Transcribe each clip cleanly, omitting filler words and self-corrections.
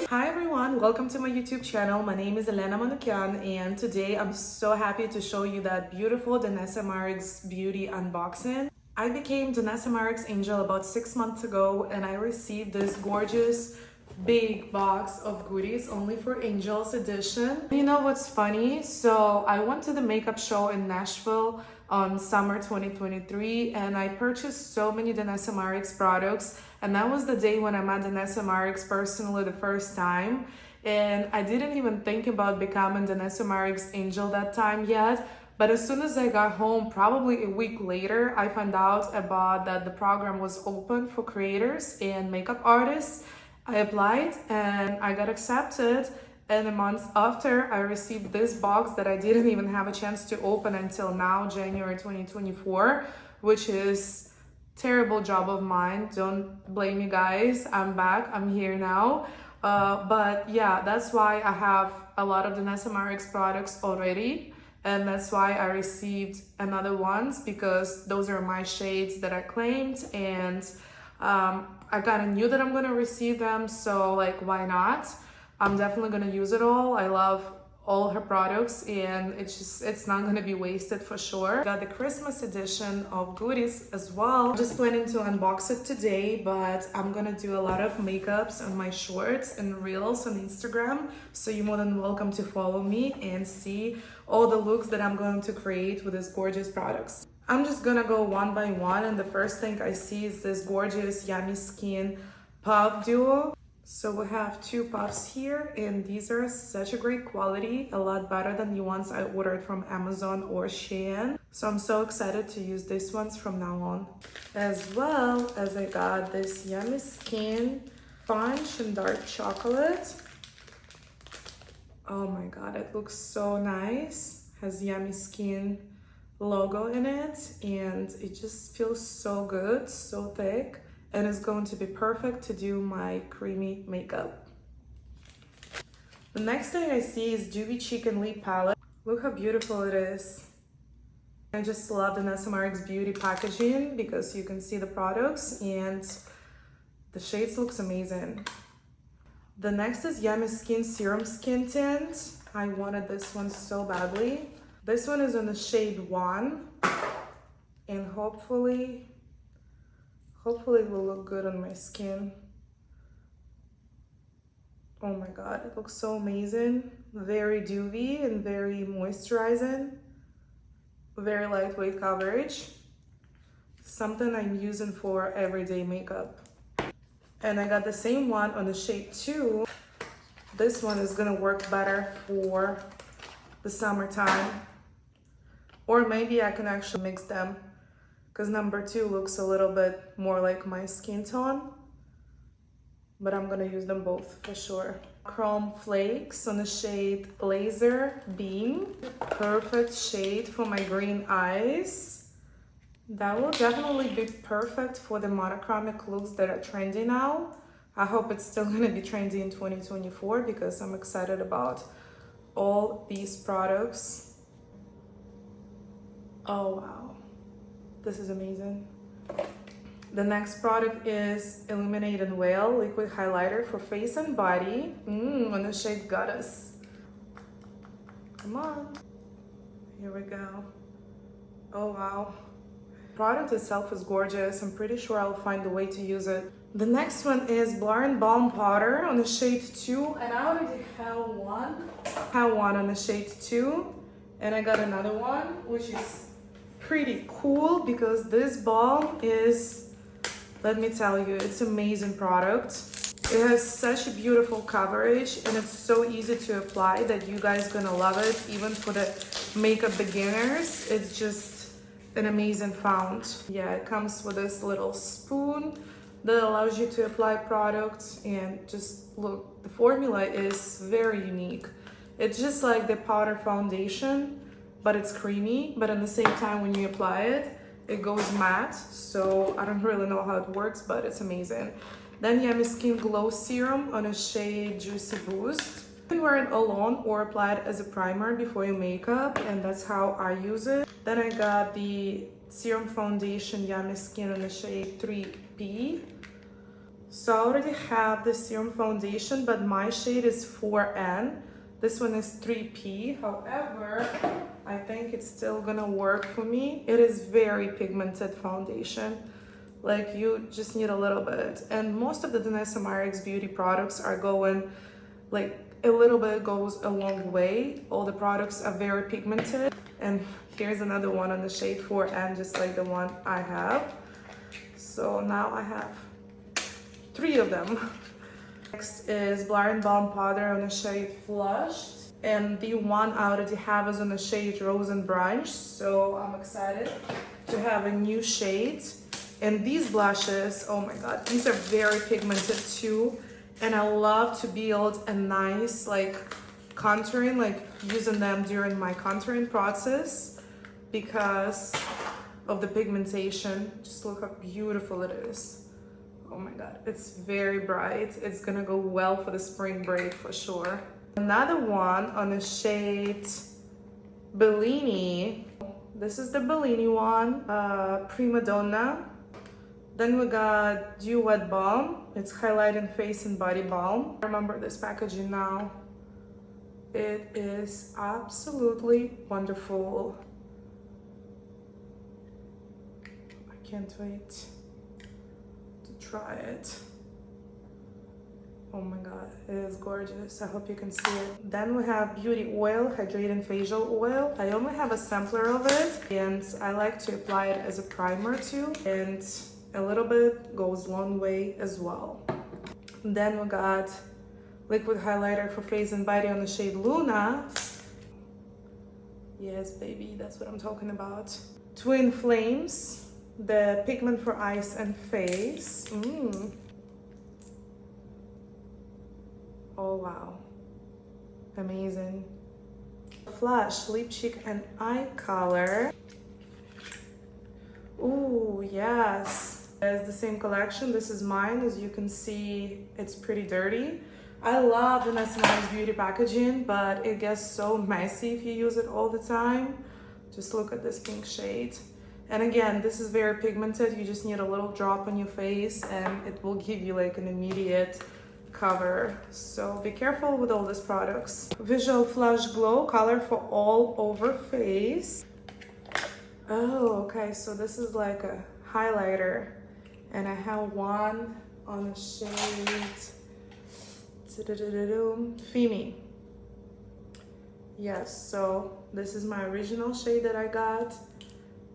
Hi everyone, welcome to my YouTube channel. My name is Elena Manukian and today I'm so happy to show you that beautiful DanessaMyricks beauty unboxing. I became DanessaMyricks Angel about 6 months ago and I received this gorgeous big box of goodies only for Angels edition. You know what's funny? So I went to the makeup show in Nashville on summer 2023 and I purchased so many DanessaMyricks products, and that was the day when I met DanessaMyricks personally the first time, and I didn't even think about becoming DanessaMyricks Angel that time yet. But as soon as I got home, probably a week later, I found out about that the program was open for creators and makeup artists. I applied and I got accepted, and a month after I received this box that I didn't even have a chance to open until now, January 2024, which is terrible job of mine. Don't blame me guys, I'm back, I'm here now. But yeah, that's why I have a lot of DanessaMyricks products already, and that's why I received another ones, because those are my shades that I claimed, and I kind of knew that I'm gonna receive them, so like, why not? I'm definitely gonna use it all. I love all her products and it's not gonna be wasted for sure. Got the Christmas edition of goodies as well. I'm just planning to unbox it today, but I'm gonna do a lot of makeups on my shorts and reels on Instagram, so you're more than welcome to follow me and see all the looks that I'm going to create with these gorgeous products. I'm just gonna go one by one, and the first thing I see is this gorgeous Yummy Skin puff duo. So we have two puffs here, and these are such a great quality, a lot better than the ones I ordered from Amazon or Shein. So I'm so excited to use these ones from now on. As well as I got this Yummy Skin Sponge and Dark Chocolate. Oh my god, it looks so nice. Has Yummy Skin logo in it, and it just feels so good, so thick. And it's going to be perfect to do my creamy makeup. The next thing I see is Dewy Chicken Lip Palette. Look how beautiful it is. I just love the DanessaMyricks beauty packaging because you can see the products and the shades looks amazing. The next is Yummy Skin Serum Skin Tint. I wanted this one so badly. This one is in the shade 1, and hopefully it will look good on my skin. Oh my god, it looks so amazing. Very dewy and very moisturizing. Very lightweight coverage. Something I'm using for everyday makeup. And I got the same one on the shade 2. This one is gonna work better for the summertime. Or maybe I can actually mix them, because number 2 looks a little bit more like my skin tone, but I'm gonna use them both for sure. Chrome Flakes on the shade Laser Beam. Perfect shade for my green eyes. That will definitely be perfect for the monochromatic looks that are trendy now. I hope it's still gonna be trendy in 2024 because I'm excited about all these products. Oh wow. This is amazing. The next product is Illuminating Whale Liquid Highlighter for face and body. On the shade Goddess. Come on. Here we go. Oh wow. The product itself is gorgeous. I'm pretty sure I'll find a way to use it. The next one is Blur and Balm Powder on the shade 2. And I already have one. I have one on the shade 2. And I got another one, which is pretty cool because this balm is, let me tell you, it's amazing product. It has such a beautiful coverage and it's so easy to apply that you guys gonna love it. Even for the makeup beginners, it's just an amazing fount. Yeah, it comes with this little spoon that allows you to apply products, and just look, the formula is very unique. It's just like the powder foundation, but it's creamy, but at the same time when you apply it, it goes matte. So I don't really know how it works, but it's amazing. Then Yummy Skin Glow Serum on a shade Juicy Boost. You can wear it alone or apply it as a primer before your makeup, and that's how I use it. Then I got the Serum Foundation Yummy Skin on the shade 3P. So I already have the serum foundation, but my shade is 4N. This one is 3P. However, I think it's still gonna work for me. It is very pigmented foundation. Like, you just need a little bit. And most of the DanessaMyricks beauty products are going, like, a little bit goes a long way. All the products are very pigmented. And here's another one on the shade 4N, just like the one I have. So now I have 3 of them. Next is Blur and Balm powder on the shade Flushed. And the one I already have is on the shade Rose and Brunch. So I'm excited to have a new shade. And these blushes, oh my god, these are very pigmented too. And I love to build a nice like contouring, like using them during my contouring process because of the pigmentation. Just look how beautiful it is. Oh my god, it's very bright. It's gonna go well for the spring break for sure. Another one on the shade Bellini. This is the Bellini one, Prima Donna. Then we got Dew Wet Balm. It's highlighting face and body balm. I remember this packaging now. It is absolutely wonderful. I can't wait to try it. Oh my god, it is gorgeous. I hope you can see it. Then we have Beauty Oil, Hydrating Facial Oil. I only have a sampler of it, and I like to apply it as a primer too. And a little bit goes a long way as well. Then we got liquid highlighter for face and body on the shade Luna. Yes, baby, that's what I'm talking about. Twin Flames, the pigment for eyes and face. Oh wow, amazing. Flush, lip cheek and eye color. Ooh, yes. It's the same collection. This is mine. As you can see, it's pretty dirty. I love the DanessaMyricks beauty packaging, but it gets so messy if you use it all the time. Just look at this pink shade. And again, this is very pigmented. You just need a little drop on your face and it will give you like an immediate cover. So be careful with all these products. Visual Flush Glow, color for all over face. Oh, okay, so this is like a highlighter, and I have one on the shade Femi. Yes, so this is my original shade that I got,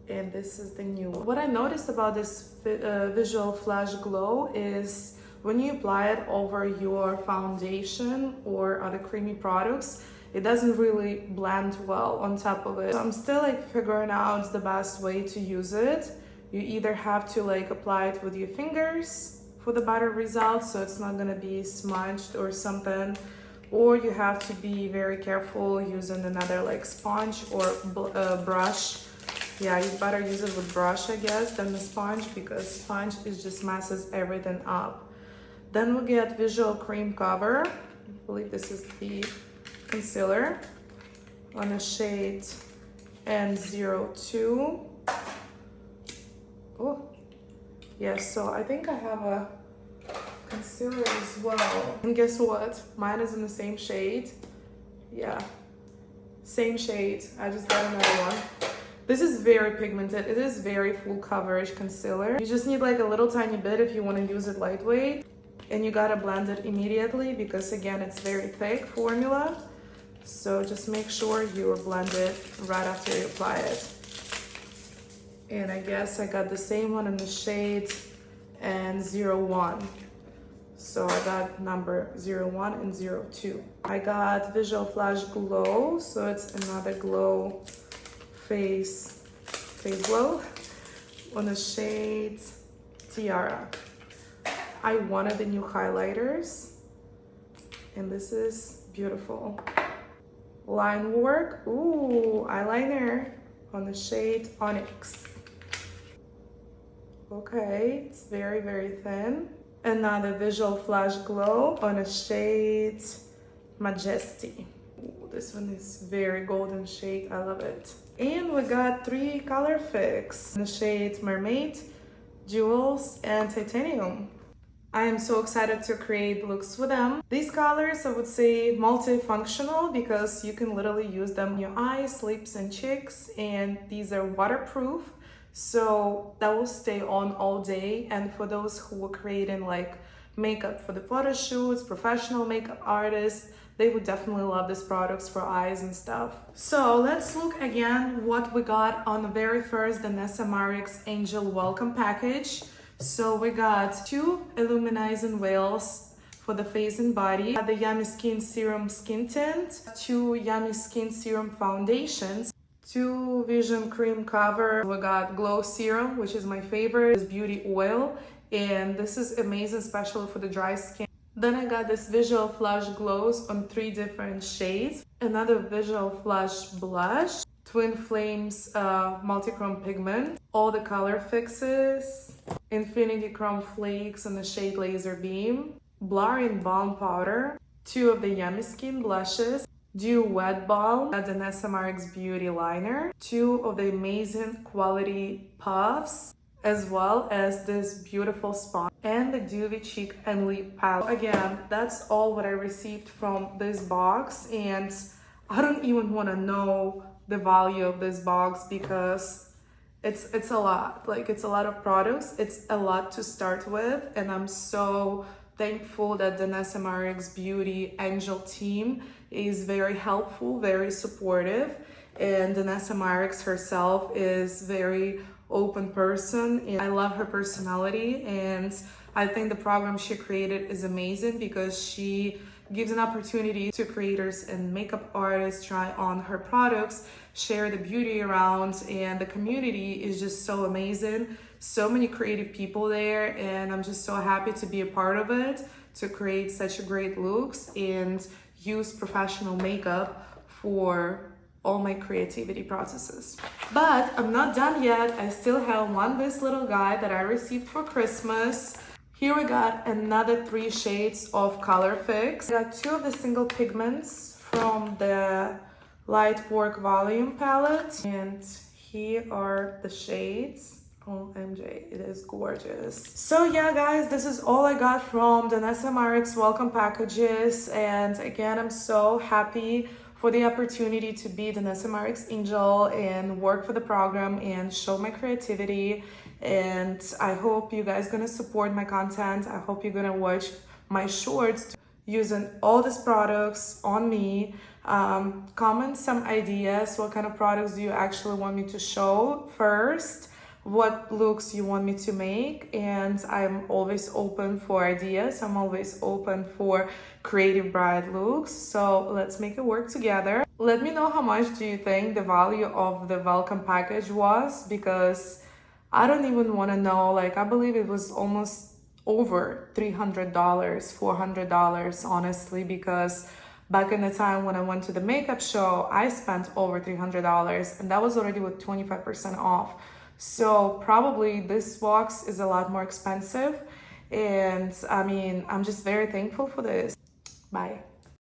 and this is the new one. What I noticed about this Visual Flush Glow is when you apply it over your foundation or other creamy products, it doesn't really blend well on top of it. So I'm still like figuring out the best way to use it. You either have to like apply it with your fingers for the better results, so it's not gonna be smudged or something, or you have to be very careful using another like sponge or brush. Yeah, you better use it with brush, I guess, than the sponge, because sponge is just messes everything up. Then we get Visual Cream Cover. I believe this is the concealer on the shade N02. Oh, yes, so I think I have a concealer as well. And guess what? Mine is in the same shade. Yeah, same shade. I just got another one. This is very pigmented. It is very full coverage concealer. You just need like a little tiny bit if you want to use it lightweight. And you gotta blend it immediately because again, it's very thick formula. So just make sure you blend it right after you apply it. And I guess I got the same one in the shade N01. So I got number 01 and 02. I got Visual Flush Glow, so it's another glow face glow on the shade Tiara. I wanted the new highlighters, and this is beautiful. Line work, ooh, eyeliner on the shade Onyx. Okay, it's very, very thin. Another Visual Flush Glow on a shade Majesty. Ooh, this one is very golden shade, I love it. And we got 3 color fix. The shades Mermaid, Jewels, and Titanium. I am so excited to create looks with them. These colors, I would say multifunctional because you can literally use them on your eyes, lips, and cheeks. And these are waterproof, so that will stay on all day. And for those who are creating like makeup for the photo shoots, professional makeup artists, they would definitely love these products for eyes and stuff. So let's look again what we got on the very first DanessaMyricks Angel welcome package. So we got 2 illuminizing veils for the face and body, the Yummy Skin Serum Skin Tint, 2 Yummy Skin Serum Foundations, 2 Vision Cream Cover. We got Glow Serum, which is my favorite, this beauty oil, and this is amazing, especially for the dry skin. Then I got this Visual Flush Glows on 3 different shades, another Visual Flush Blush, Twin Flames Multichrome Pigment, all the color fixes, Infinity Chrome Flakes in the shade Laser Beam, Blurring Balm Powder, 2 of the Yummy Skin Blushes, Dew Wet Balm, a DanessaMyricks Beauty Liner, 2 of the amazing quality puffs, as well as this beautiful sponge, and the Dewy Cheek and Lip Palette. Again, that's all what I received from this box, and I don't even want to know the value of this box because it's a lot. Like, it's a lot of products, it's a lot to start with, and I'm so thankful that DanessaMyricks Beauty Angel team is very helpful, very supportive, and DanessaMyricks herself is very open person, and I love her personality, and I think the program she created is amazing because she gives an opportunity to creators and makeup artists try on her products, share the beauty around, and the community is just so amazing. So many creative people there, and I'm just so happy to be a part of it, to create such great looks and use professional makeup for all my creativity processes. But I'm not done yet. I still have this little guy that I received for Christmas. Here we got another 3 shades of color fix. I got 2 of the single pigments from the Light Work Volume palette, and here are the shades. OMG, it is gorgeous. So yeah, guys, this is all I got from DanessaMyricks welcome packages, and again, I'm so happy for the opportunity to be DanessaMyricks Angel and work for the program and show my creativity. And I hope you guys gonna support my content. I hope you're gonna watch my shorts using all these products on me. Comment some ideas. What kind of products do you actually want me to show first? What looks you want me to make? And I'm always open for ideas. I'm always open for creative bride looks. So let's make it work together. Let me know how much do you think the value of the welcome package was, because I don't even want to know. Like, I believe it was almost over $300, $400, honestly, because back in the time when I went to the makeup show, I spent over $300, and that was already with 25% off. So probably this box is a lot more expensive, and I mean, I'm just very thankful for this. Bye.